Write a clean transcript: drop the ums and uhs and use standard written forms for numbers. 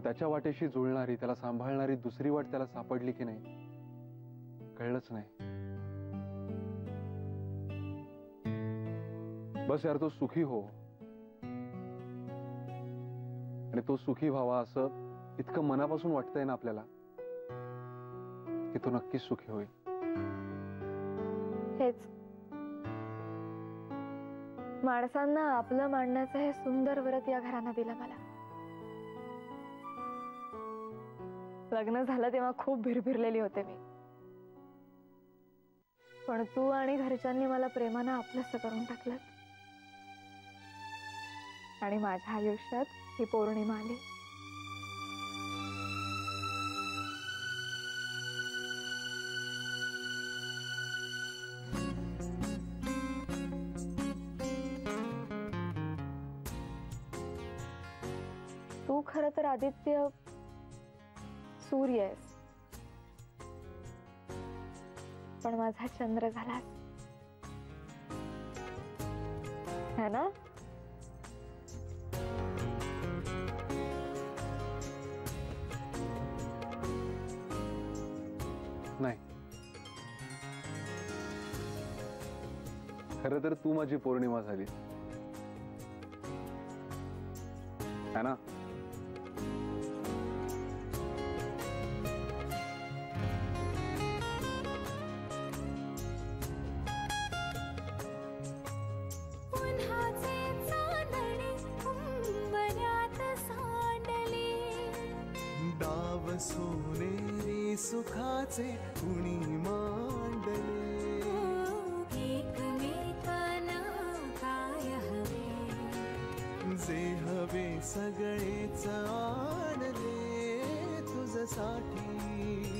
त्याच्या वाटेशी जुळणारी, त्याला सांभाळणारी दुसरी वाट त्याला सापडली की नाही कळलंच नाही. बस यार, तो सुखी हो आणि तो सुखी व्हावा असं इतकं मनापासून वाटतंय ना आपल्याला की तो नक्कीच सुखी होईल. हेच माणसांना आपलं मांडण्याचं हे सुंदर व्रत या घरानं दिलं मला. लग्न झालं तेव्हा खूप भिरभिरलेली होते मी, पण तू आणि घरच्यांनी मला प्रेमानं आपलंसं करून टाकलं आणि माझ्या आयुष्यात ही पौर्णिमा आली. तू खरं तर आदित्य सूर्य आहेस, पण माझा चंद्र झालास है ना? नाही, खरं तर तू माझी पौर्णिमा झालीस है ना? सोनेरी सुखाचे कुणी मांडले, एकमेकांना काय हवे, जे हवे सगळेच आणले तुझ्यासाठी.